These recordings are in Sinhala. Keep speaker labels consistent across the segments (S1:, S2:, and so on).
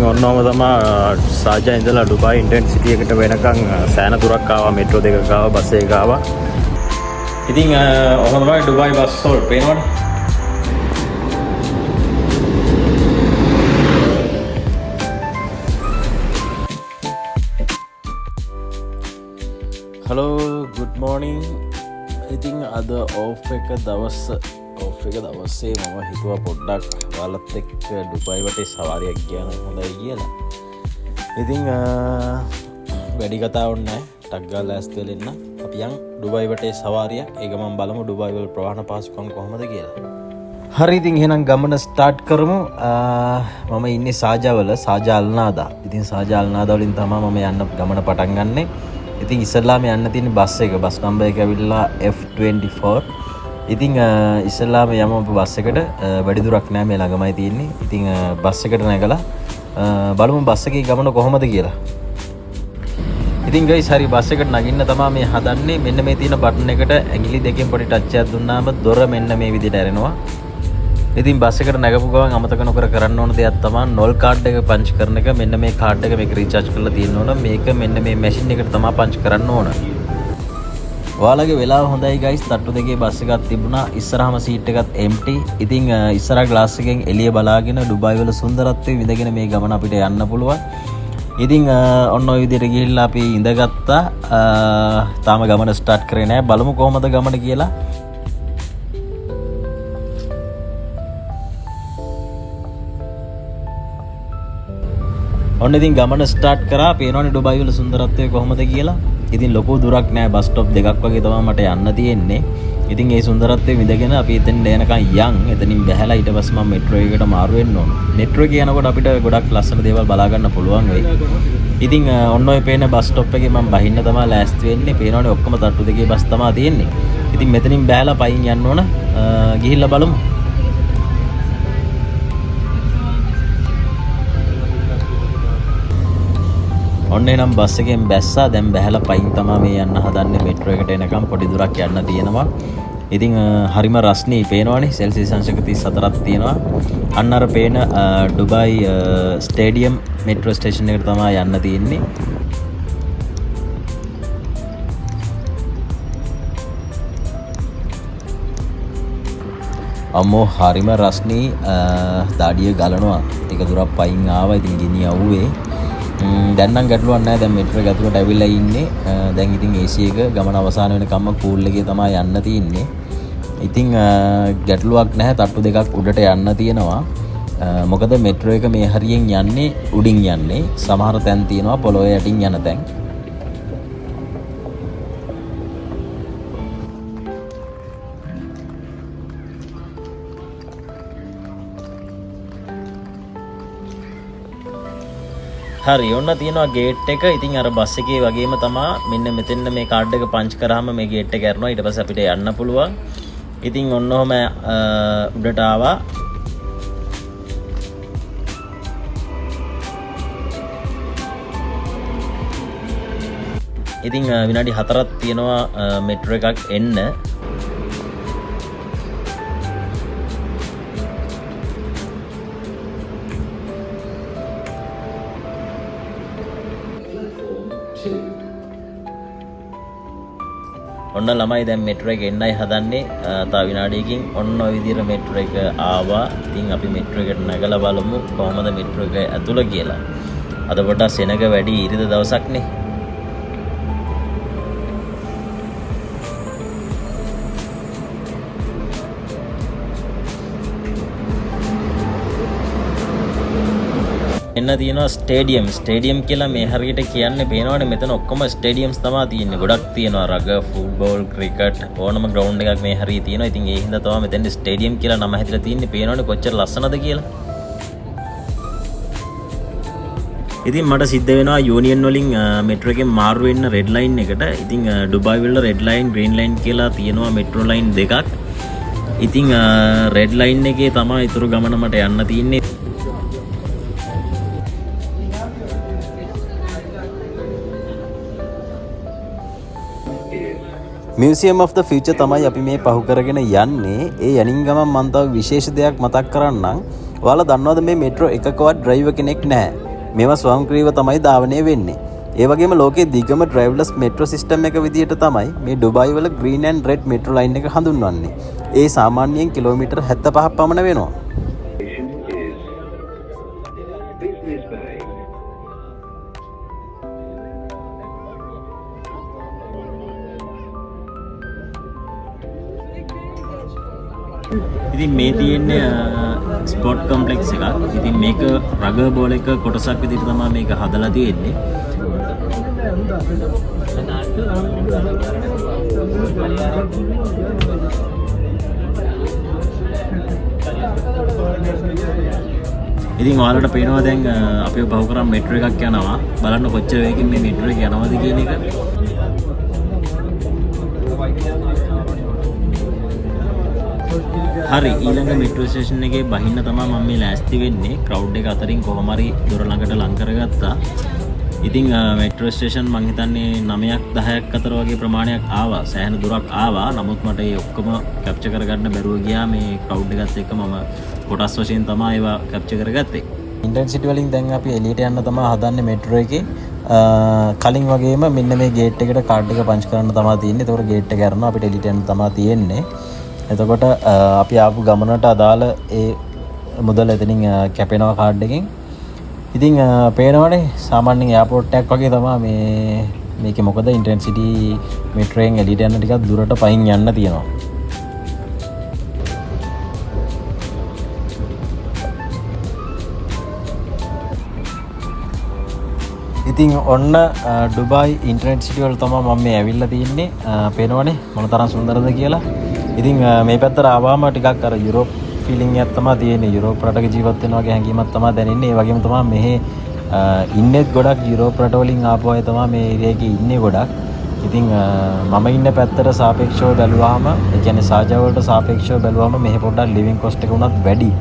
S1: ඉතින් ඔන්නෝම තමයි සාජා ඉඳලා ඩුබායි ඉන්ටර්න්සිටි එකට වෙනකන් සෑන දුරක් ආවා මෙට්‍රෝ දෙකක ආවා බස් එකක ආවා. ඉතින් ඔහොම තමයි ඩුබායි බස් වල පේනවනේ. Hello good morning. ඉතින් අද ඕෆ් එක දවසේ මම හිතුවා පොඩ්ඩක් ඔයාලත් එක්ක ඩුබායි වටේ සවාරියක් ගියන හොඳයි කියලා. ඉතින් වැඩි කතාවක් නැහැ. ටක් ගාලා ඇස් දෙලෙන්න අපි යන් ඩුබායි වටේ සවාරියක්. ඒක මම බලමු ඩුබායි වල ප්‍රවාහන පහසුකම් කොහොමද කියලා. හරි ඉතින් එහෙනම් ගමන ස්ටාර්ට් කරමු. මම ඉන්නේ සාජා අල්නාදා. ඉතින් සාජා අල්නාදා වලින් තමයි මම යන්න ගමන පටන් ගන්නෙ. ඉතින් ඉස්සල්ලාම යන්න තියෙන බස් නම්බර් එක ඇවිල්ලා F24. ඉතින් ඉස්සල්ලාම යමු අපි බස් එකට. වැඩි දුරක් නෑ මේ ළඟමයි තියෙන්නේ. ඉතින් බස් එකට නැගලා බලමු බස් එකේ ගමන කොහොමද කියලා. ඉතින් ගයිස් හරි බස් එකට නගින්න තමයි මේ හදන්නේ. මෙන්න මේ තියෙන බටන් එකට ඇඟිලි දෙකෙන් පොඩි ටච් එකක් දුන්නාම දොර මෙන්න මේ විදිහට ඇරෙනවා. ඉතින් බස් එකට නැගපු ගමන් අමතක නොකර කරන්න ඕන දෙයක් තමයි නෝල් කාඩ් එක පංච් කරන එක. මෙන්න මේ කාඩ් එක මේක රීචාර්ජ් කරලා තියෙන්න ඕන. මේක මෙන්න මේ මැෂින් එකට තමයි පංච් කරන්න ඕන. ඔයාලගේ වෙලාව හොඳයි ගයිස්. තට්ටු දෙකේ බස් එකක් තිබුණා. ඉස්සරහම සීට් එකත් එම්ටි. ඉතින් ඉස්සරහ ග්ලාස් එකෙන් එළිය බලාගෙන ඩුබායි වල සුන්දරත්වය විඳගෙන මේ ගමන අපිට යන්න පුළුවන්. ඉතින් ඔන්න ඔය විදිහට ගිහිල්ලා අපි ඉඳගත්තා. තාම ගමන ස්ටාර්ට් කරේ නැහැ. බලමු කොහොමද ගමන කියලා. ඔන්න ඉතින් ගමන ස්ටාර්ට් කරා. පේනවනේ ඩුබායි වල සුන්දරත්වය කොහොමද කියලා. ඉතින් ලොකු දුරක් නෑ. බස් ස්ටොප් දෙකක් වගේ තමයි මට යන්න තියෙන්නේ. ඉතින් ඒ සුන්දරත්වය විඳගෙන අපි එතෙන් එනකන් යන්. එතනින් බැහැලා ඊට පස්සේ මම මෙට්‍රෝ එකකට මාරු වෙන්න ඕන. මෙට්‍රෝ එක යනකොට අපිට ගොඩක් ලස්සන දේවල් බලා ගන්න පුළුවන් වෙයි. ඉතින් ඔන්න ඔය පේන බස් ස්ටොප් එකේ මම බහින්න තමයි ලෑස්ති වෙන්නේ. පේනවනේ ඔක්කොම තට්ටු දෙකේ බස් තමයි තියෙන්නේ. ඉතින් මෙතනින් බැහැලා පයින් යන්න ඕන. ගිහිල්ලා බලමු. ඔන්න එනම් බස් එකෙන් බැස්සා. දැන් බැහැලා පයින් තමයි මේ යන්න හදන්නේ. මෙට්‍රෝ එකට එනකම් පොඩි දුරක් යන්න තියෙනවා. ඉතින් හරිම රස්නී පේනවනේ. සෙල්සියස් අංශක 34ක් තියෙනවා. අන්න අර පේන ඩුබායි ස්ටේඩියම් මෙට්‍රෝ ස්ටේෂන් එකට තමයි යන්න තියෙන්නේ. අම්මෝ හරිම රස්නී. දාඩිය ගලනවා. ටික දුරක් පයින් ආවා. ඉතින් ගිනි අවුවේ. දැන් නම් ගැටලුවක් නැහැ. දැන් මෙට්‍රෝ එක ඇතුළට ඇවිල්ලා ඉන්නේ. දැන් ඉතින් AC එක ගමන අවසන් වෙනකම්ම කූල් එකේ තමයි යන්න තියෙන්නේ. ඉතින් ගැටලුවක් නැහැ. තට්ටු දෙකක් උඩට යන්න තියෙනවා. මොකද මෙට්‍රෝ එක මේ හරියෙන් යන්නේ උඩින් යන්නේ. සමහර තැන් තියෙනවා පොළොවේ යටින් යන තැන්. හරි ඔන්න තියෙනවා ගේට් එක. ඉතින් අර බස් එකේ වගේම තමයි මෙන්න මෙතෙන්න මේ කාඩ් එක පංච් කරාම මේ ගේට් එක ඇරනවා. ඊට පස්සේ අපිට යන්න පුළුවන්. ඉතින් ඔන්න ඔහම උඩට ආවා. ඉතින් විනාඩි 4ක් තියෙනවා මෙට්‍රෝ එකක් එන්න. ඔන්න ළමයි දැන් මෙට්‍රෝ එක එන්නයි හදන්නේ. තව විනාඩියකින් ඔන්න ඔය විදිහට මෙට්‍රෝ එක ආවා. ඉතින් අපි මෙට්‍රෝ එකට නැගලා බලමු කොහොමද මෙට්‍රෝ එක ඇතුළ කියලා. අද පොඩ්ඩක් සෙනග වැඩි ඉරිද දවසක් නේ. එන්න තියෙනවා ස්ටේඩියම් කියලා මේ හරියට කියන්නේ. පේනවනේ මෙතන ඔක්කොම ස්ටේඩියම්ස් තමයි තියෙන්නේ. ගොඩක් තියෙනවා රග, ෆුට්බෝල්, ක්‍රිකට් ඕනම ග්‍රවුන්ඩ් එකක් මේ හරිය තියෙනවා. ඉතින් ඒ හින්දා තමයි මෙතන ස්ටේඩියම් කියලා නම හැදලා තියෙන්නේ. පේනවනේ කොච්චර ලස්සනද කියලා. ඉතින් මට සිද්ධ වෙනවා යූනියන් වලින් මෙට්‍රෝ එකෙන් මාරු වෙන්න රෙඩ් ලයින් එකට. ඉතින් ඩුබායි වල රෙඩ් ලයින්, ග්‍රීන් ලයින් කියලා තියෙනවා මෙට්‍රෝ ලයින් දෙකක්. ඉතින් රෙඩ් ලයින් එකේ තමයි ඊතුරු ගමන මට යන්න තියෙන්නේ. මියුසියම් ඔෆ් ද ෆියුචර් තමයි අපි මේ පහු කරගෙන යන්නේ. ඒ යනින් ගමන් මම තව විශේෂ දෙයක් මතක් කරන්නම්. ඔයාලා දන්නවද මේ මෙට්‍රෝ එකකවත් ඩ්‍රයිවර් කෙනෙක් නැහැ. මේවා ස්වයංක්‍රීයව තමයි ධාවනය වෙන්නේ. ඒ වගේම ලෝකයේ දිගම ඩ්‍රයිවර්ලස් මෙට්‍රෝ සිස්ටම් එක විදියට තමයි මේ ඩුබායි වල green and red metro line එක හඳුන්වන්නේ. ඒ සාමාන්‍යයෙන් කිලෝමීටර් 75ක් පමණ වෙනවා. ඉතින් මේ තියෙන්නේ ස්පෝර්ට් කොම්ප්ලෙක්ස් එකක්. ඉතින් මේක රගර් බෝල් එක කොටසක් විදිහට තමයි මේක හදලා තියෙන්නේ. ඉතින් ඔයාලට පේනවා දැන් අපේ බහු කරන් මෙට්‍රෝ එකක් යනවා. බලන්න කොච්චර වේගෙන් මේ මෙට්‍රෝ එක යනවද කියන එක. හරි ඊළඟ මෙට්‍රෝ ස්ටේෂන් එකේ බහින්න තමයි මම මේ ලෑස්ති වෙන්නේ. ක්‍රවුඩ් එක අතරින් කොහොම හරි දොර ළඟට ලං කරගත්තා. ඉතින් මෙට්‍රෝ ස්ටේෂන් මං හිතන්නේ 9ක් 10ක් අතර වගේ ප්‍රමාණයක් ආවා. සෑහෙන දුරක් ආවා. නමුත් මට ඒ ඔක්කොම කැප්චර් කරගන්න බැරුව ගියා. මේ ක්‍රවුඩ් එකත් එක්ක මම කොටස් වශයෙන් තමයි ඒවා කැප්චර් කරගත්තේ. ඉන්ටර්න්සිටි වලින් දැන් අපි එළියට යන්න තමයි හදන්නේ මෙට්‍රෝ එකේ. කලින් වගේම මෙන්න මේ ගේට් එකට කාඩ් එක පංච් කරන්න තමයි තියෙන්නේ. ඒතකොට ගේට් එක අරනවා අපිට එළියට යන්න තමයි තියෙන්නේ. එතකොට අපි ආපු ගමනට අදාළ ඒ මුදල එතනින් කැපෙනවා කාඩ් එකෙන්. ඉතින් පේනවනේ සාමාන්‍යයෙන් එයාපෝට් එකක් වගේ තමයි මේකේ මොකද ඉන්ටර්න්සිටි මෙට්‍රෝ එකෙන් එළියට යන්න ටිකක් දුරට පයින් යන්න තියෙනවා. ඉතින් ඔන්න ඩුබායි ඉන්ටර්නෙට් සිටි වල තමයි මම මේ ඇවිල්ලා තින්නේ. පේනවනේ මොන තරම් සුන්දරද කියලා. ඉතින් මේ පැත්තට ආවම ටිකක් අර යුරෝප් ෆීලිං එකක් තමයි තියෙන්නේ. යුරෝප් රටක ජීවත් වෙනවා වගේ හැඟීමක් තමයි දැනෙන්නේ. ඒ වගේම තමයි මෙහි ඉන්නේ ගොඩක් යුරෝප් රට වලින් ආපු අය තමයි මේ ඒරියා එකේ ඉන්නේ ගොඩක්. ඉතින් මම ඉන්න පැත්තට සාපේක්ෂව බැලුවාම ඒ කියන්නේ සාජා වලට සාපේක්ෂව බැලුවාම මෙහි පොඩ්ඩක් ලිවිං කොස්ට් එක උනත් වැඩි.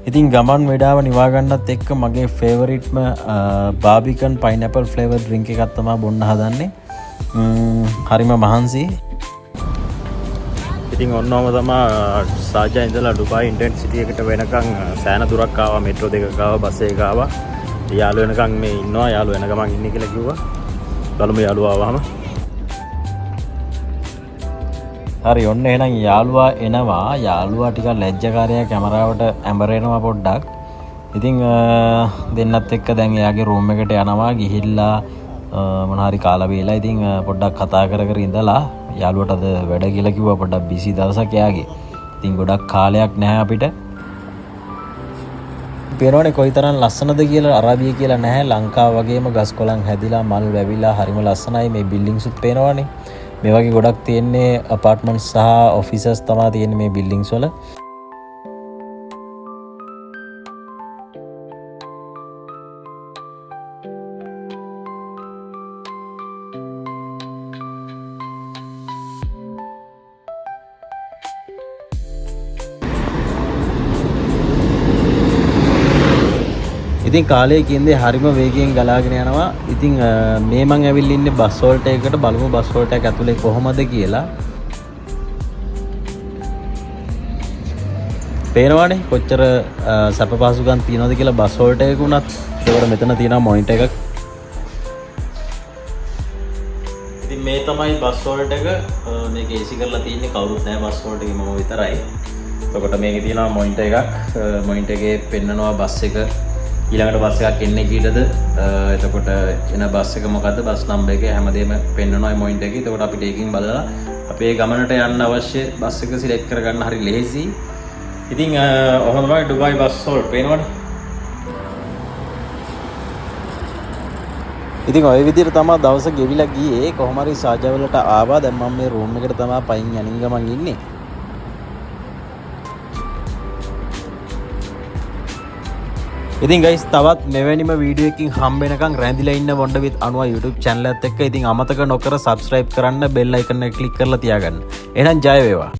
S1: ඉතින් ගමන් වෙඩාව නිවා ගන්නත් එක්ක මගේ ෆේවරිට්ම බාබිකන් පයිනැපල් ෆ්ලේවර් ඩ්‍රින්ක් එකක් තමයි බොන්න හදන්නේ. හරිම මහන්සි. ඉතින් ඔන්නෝම තමයි සාජා ඉඳලා ඩුබායි ඉන්ටර්නෙට් සිටි එකට වෙනකන් සෑහෙන දුරක් ආවා. මෙට්‍රෝ දෙකක් ආවා, බස් එකක් ආවා. යාළුව වෙනකන් මේ ඉන්නවා. යාළුව වෙන ගමන් ඉන්නේ කියලා කිව්වා. බලමු යාළුවා ආවම. හරි ඔන්න එහෙනම් යාළුවා එනවා. යාළුවා ටිකක් ලැජ්ජාකාරයා කැමරාවට ඇඹරෙනවා පොඩ්ඩක්. ඉතින් දෙන්නත් එක්ක දැන් එයාගේ රූම් එකට යනවා. ගිහිල්ලා මොන හරි කාලා බීලා ඉතින් පොඩ්ඩක් කතා කර කර ඉඳලා යාළුවට අද වැඩ කියලා කිව්වා. පොඩ්ඩක් බිසි දවසක් එයාගේ. ඉතින් ගොඩක් කාලයක් නැහැ අපිට. පේනවනේ කොයිතරම් ලස්සනද කියලා. අරාබිය කියලා නැහැ. ලංකාව වගේම ගස් කොළන් හැදිලා මල් වැවිලා හරිම ලස්සනයි. මේ බිල්ඩින්ග්ස් උත් පේනවනේ. මේ වගේ ගොඩක් තියෙන්නේ අපාර්ට්මන්ට්ස් සහ ඔෆිසස් තමයි තියෙන්නේ මේ බිල්ඩින්ග්ස් වල. ඉතින් කාලයකින්දේ හරිම වේගයෙන් ගලාගෙන යනවා. ඉතින් මේ මං ඇවිල්ලා ඉන්නේ බස් හෝල්ට් එකකට. බලමු බස් හෝල්ට් එක ඇතුලේ කොහොමද කියලා. පේනවනේ කොච්චර සැප පහසුකම් තියනවද කියලා බස් හෝල්ට් එකක උනත්. ඒකට මෙතන තියෙනවා මොනිටර් එකක්. ඉතින් මේ තමයි බස් හෝල්ට් එක. මේක AC කරලා තියෙන්නේ කවුරුත් නැහැ බස් හෝල්ට් එකේ මම විතරයි. එතකොට මේකේ තියෙනවා මොනිටර් එකක්. මොනිටර් එකේ පෙන්නනවා බස් එක ඊළඟට බස් එකක් එන්නේ කීයටද, එතකොට එන බස් එක මොකද්ද, බස් නම්බර් එක හැමදේම පෙන්වනවා මේ මොනිටර් එකේ. එතකොට අපිට ඒකෙන් බලලා අපේ ගමනට යන්න අවශ්‍ය බස් එක සිලෙක්ට් කරගන්න හරි ලේසි. ඉතින් ඔහොම තමයි ඩුබායි බස් හෝල්ට් පේනවනේ. ඉතින් ඔය විදිහට තමයි දවස ගෙවිලා ගියේ. කොහොම හරි සාජා වලට ආවා. දැන් මම මේ රූම් එකට තමයි පයින් යනින් ගමන් ඉන්නේ. ඉතින් ගයිස් තවත් මෙවැනිම වීඩියෝ එකකින් හම්බ වෙනකන් රැඳිලා ඉන්න Wonder with Anuwa YouTube channel එකත් එක්ක ඉතින් අමතක නොකර subscribe කරන්න, bell icon එක click කරලා තියාගන්න. එහෙනම් ජය වේවා.